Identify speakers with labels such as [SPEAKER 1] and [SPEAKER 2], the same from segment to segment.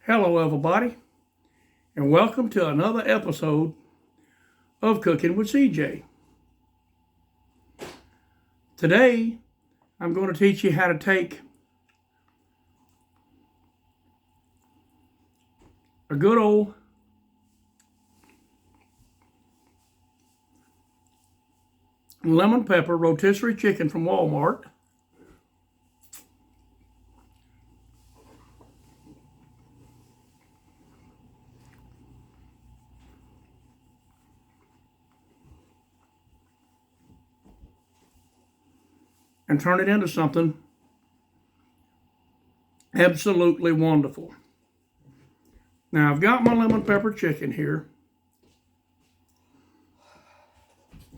[SPEAKER 1] Hello, everybody, and welcome to another episode of Cooking with CJ. Today, I'm going to teach you how to take a good old lemon pepper rotisserie chicken from Walmart, and turn it into something absolutely wonderful. Now, I've got my lemon pepper chicken here,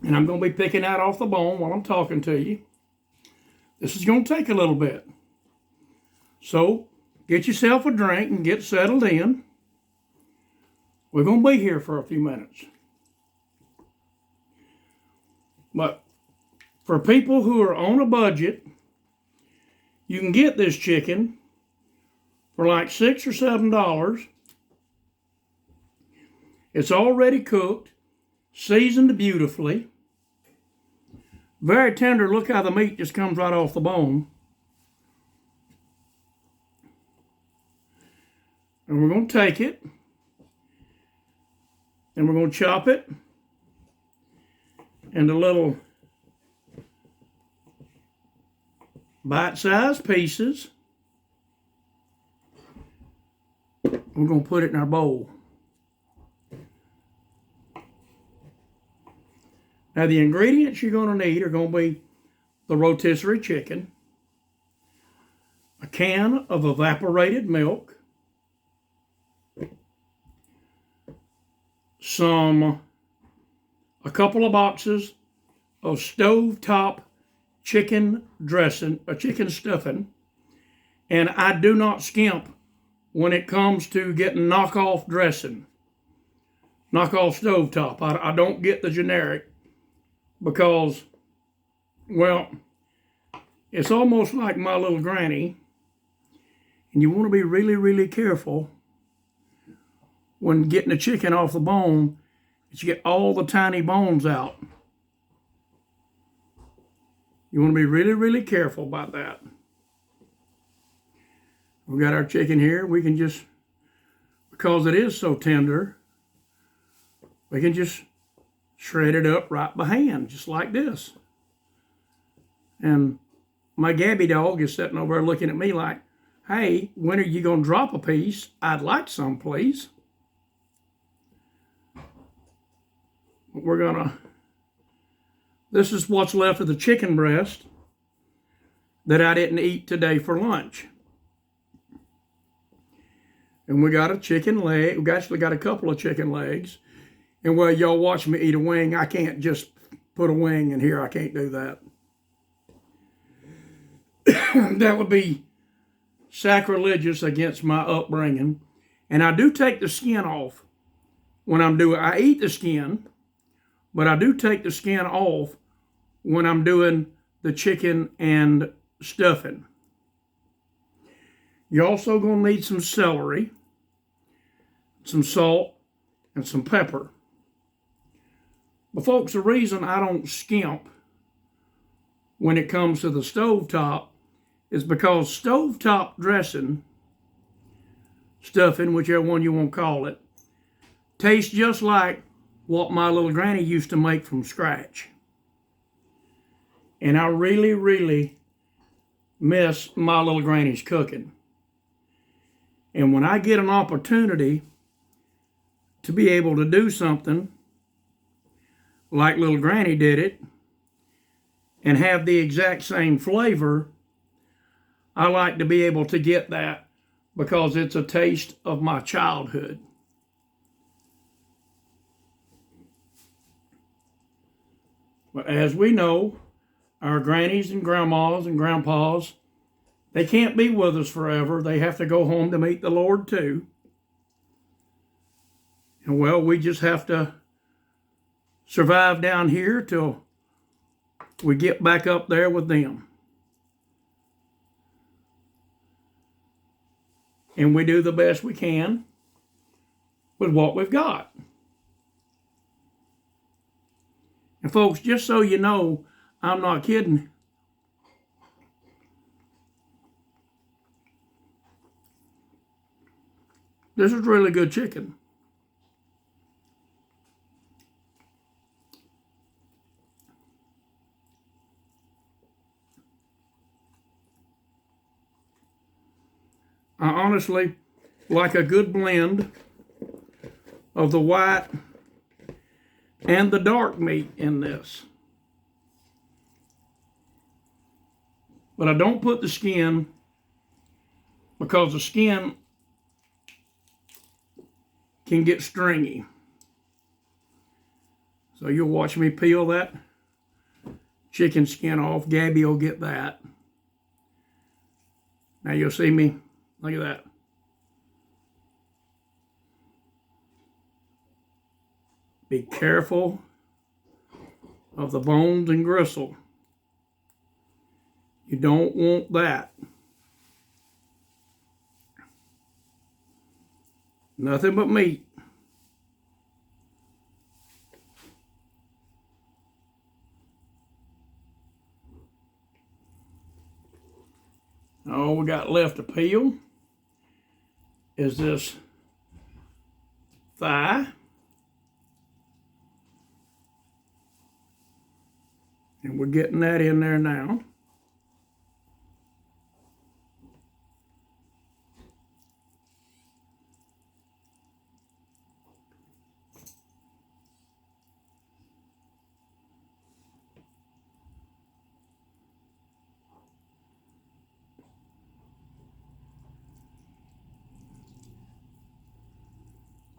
[SPEAKER 1] and I'm going to be picking that off the bone while I'm talking to you. This is going to take a little bit. So, get yourself a drink and get settled in. We're going to be here for a few minutes. But for people who are on a budget, you can get this chicken for like $6 or $7. It's already cooked, seasoned beautifully. Very tender. Look how the meat just comes right off the bone. And we're going to take it, and we're going to chop it into little bite-sized pieces. We're going to put it in our bowl. Now, the ingredients you're going to need are going to be the rotisserie chicken, a can of evaporated milk, a couple of boxes of stovetop chicken dressing, chicken stuffing, and I do not skimp when it comes to getting knockoff dressing, knockoff stovetop. I don't get the generic because, well, it's almost like my little granny, and you want to be really, really careful when getting the chicken off the bone that you get all the tiny bones out. You want to be really, really careful about that. We've got our chicken here. We can just, because it is so tender, we can just shred it up right by hand, just like this. And my Gabby dog is sitting over there looking at me like, hey, when are you going to drop a piece? I'd like some, please. We're going to, this is what's left of the chicken breast that I didn't eat today for lunch. And we got a chicken leg. We actually got a couple of chicken legs. And while y'all watch me eat a wing, I can't just put a wing in here. I can't do that. That would be sacrilegious against my upbringing. And I do take the skin off when I'm doing, I eat the skin, but I do take the skin off when I'm doing the chicken and stuffing. You're also going to need some celery, some salt, and some pepper. But folks, the reason I don't skimp when it comes to the stovetop is because stovetop dressing, stuffing, whichever one you want to call it, tastes just like what my little granny used to make from scratch. And I really, really miss my little granny's cooking. And when I get an opportunity to be able to do something like little granny did it and have the exact same flavor, I like to be able to get that because it's a taste of my childhood. But as we know, our grannies and grandmas and grandpas, they can't be with us forever. They have to go home to meet the Lord too. And well, we just have to survive down here till we get back up there with them. and we do the best we can with what we've got. And folks, just so you know, I'm not kidding. This is really good chicken. I honestly like a good blend of the white and the dark meat in this. But I don't put the skin because the skin can get stringy. So you'll watch me peel that chicken skin off. Gabby will get that. Now you'll see me. Look at that. Be careful of the bones and gristle. You don't want that. Nothing but meat. All we got left to peel is this thigh. And we're getting that in there now.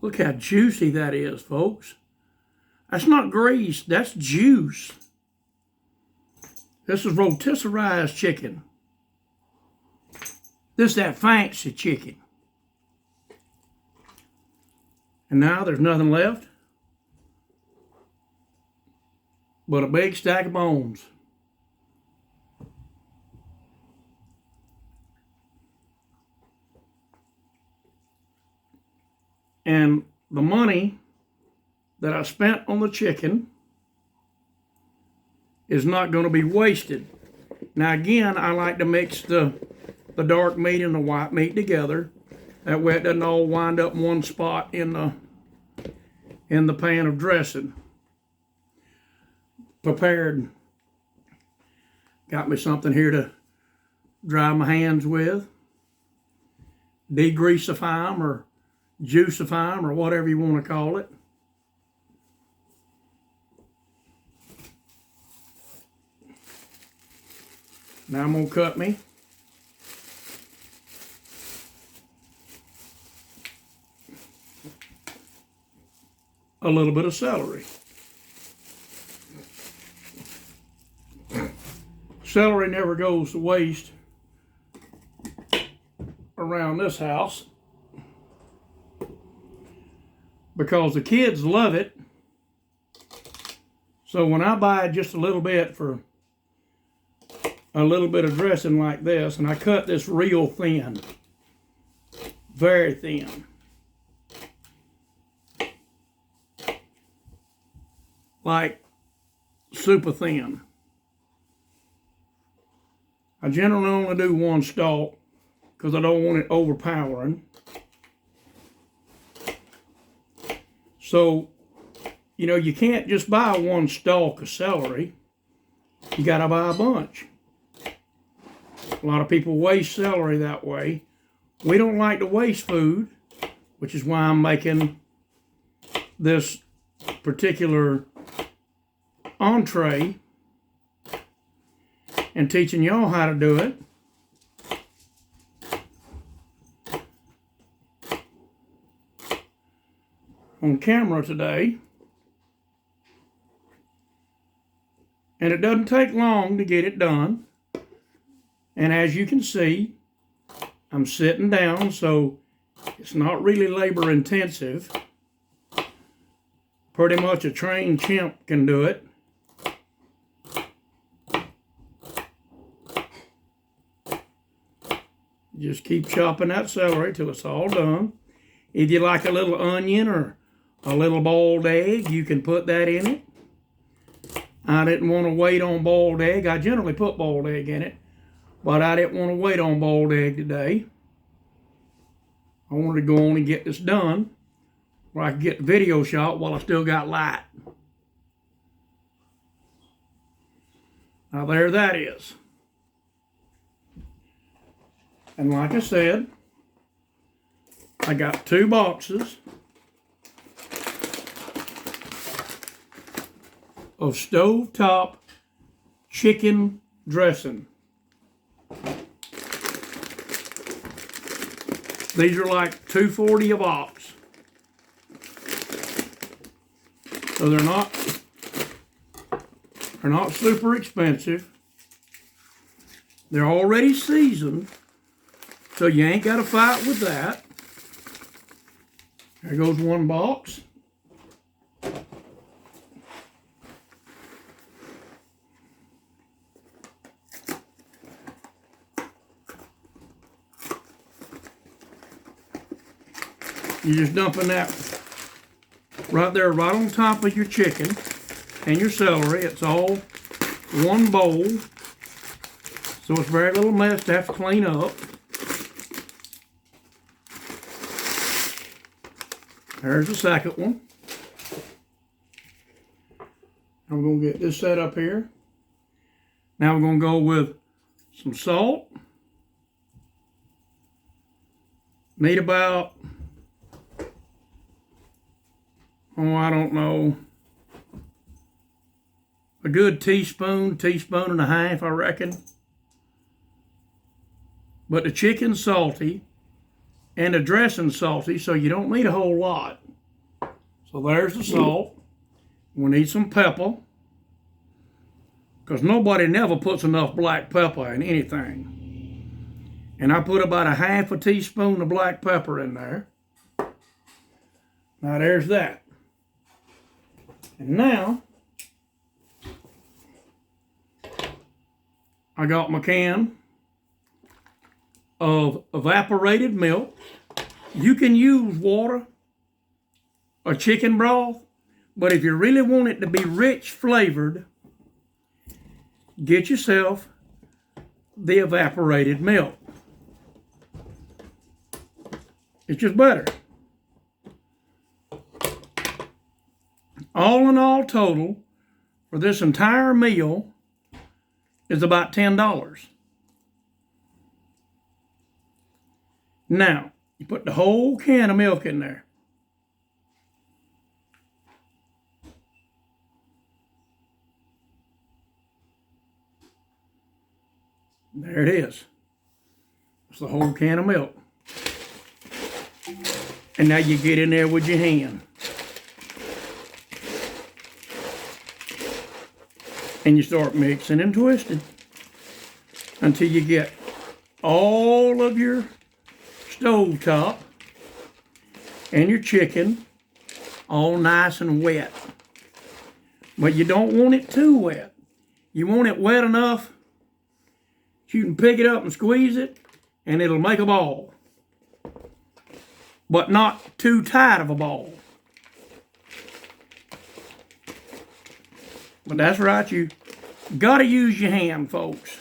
[SPEAKER 1] Look how juicy that is, folks. That's not grease, that's juice. This is rotisserized chicken. This is that fancy chicken. And now there's nothing left but a big stack of bones. And the money that I spent on the chicken is not going to be wasted. Now again, I like to mix the dark meat and the white meat together. That way it doesn't all wind up in one spot in the pan of dressing. Prepared. Got me something here to dry my hands with. Degreasify them or juicify them or whatever you want to call it. Now I'm going to cut me a little bit of celery. Celery never goes to waste around this house because the kids love it. So when I buy just a little bit for a little bit of dressing like this, and I cut this real thin, very thin. Like super thin. I generally only do one stalk because I don't want it overpowering. So, you know, you can't just buy one stalk of celery. You gotta buy a bunch. A lot of people waste celery that way. We don't like to waste food, which is why I'm making this particular entree and teaching y'all how to do it. On camera today. And it doesn't take long to get it done. And as you can see, I'm sitting down, so it's not really labor intensive. Pretty much a trained chimp can do it. just keep chopping that celery till it's all done. If you like a little onion or a little boiled egg, you can put that in it. I didn't want to wait on boiled egg. I generally put boiled egg in it, but I didn't want to wait on boiled egg today. I wanted to go on and get this done where I could get the video shot while I still got light. Now there that is. And like I said, I got 2 boxes of stovetop chicken dressing. These are like $2.40 a box. So they're not super expensive. They're already seasoned, so you ain't got to fight with that. There goes 1 box. You're just dumping that right there, right on top of your chicken and your celery. It's all 1 bowl, so it's very little mess to have to clean up. There's the second one. I'm going to get this set up here. Now we're going to go with some salt. Need about, I don't know, a good teaspoon and a half, I reckon. But the chicken's salty and the dressing's salty, so you don't need a whole lot. So there's the salt. We need some pepper, because nobody never puts enough black pepper in anything. And I put about a half a teaspoon of black pepper in there. Now there's that. And now, I got my can of evaporated milk. You can use water or chicken broth, but if you really want it to be rich flavored, get yourself the evaporated milk. It's just better. All in all total, for this entire meal, is about $10. Now, you put the whole can of milk in there. There it is. It's the whole can of milk. And now you get in there with your hand. And you start mixing and twisting until you get all of your stovetop and your chicken all nice and wet. But you don't want it too wet. You want it wet enough you can pick it up and squeeze it and it'll make a ball. But not too tight of a ball. But that's right, you got to use your hand, folks.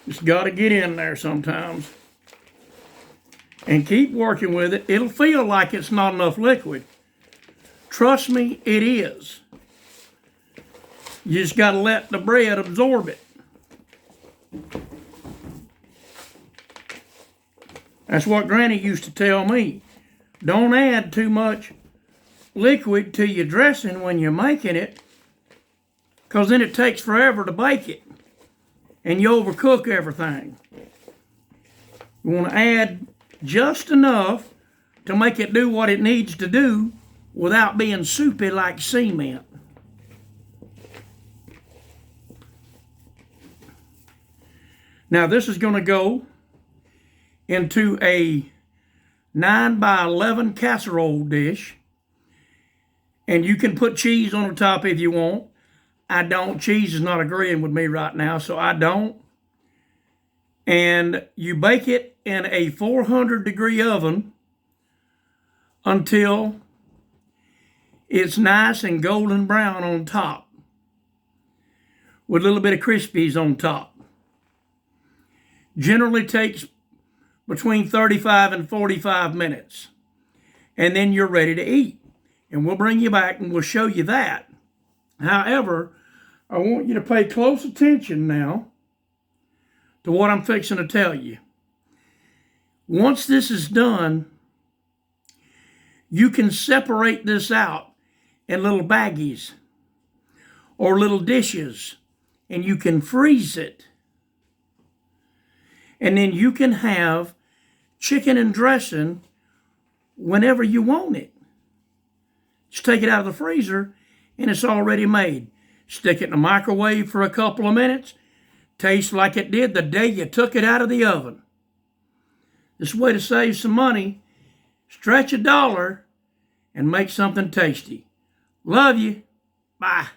[SPEAKER 1] Just got to get in there sometimes. And keep working with it. It'll feel like it's not enough liquid. Trust me, it is. You just got to let the bread absorb it. That's what Granny used to tell me. Don't add too much liquid to your dressing when you're making it, because then it takes forever to bake it and you overcook everything. You want to add just enough to make it do what it needs to do without being soupy like cement. Now this is going to go into a 9x11 casserole dish. And you can put cheese on the top if you want. I don't. Cheese is not agreeing with me right now, so I don't. And you bake it in a 400-degree oven until it's nice and golden brown on top with a little bit of crispies on top. Generally takes between 35 and 45 minutes. And then you're ready to eat. And we'll bring you back and we'll show you that. However, I want you to pay close attention now to what I'm fixing to tell you. Once this is done, you can separate this out in little baggies or little dishes, and you can freeze it. And then you can have chicken and dressing whenever you want it. Just take it out of the freezer and it's already made. Stick it in the microwave for a couple of minutes. Tastes like it did the day you took it out of the oven. This is a way to save some money, stretch $1, and make something tasty. Love you. Bye.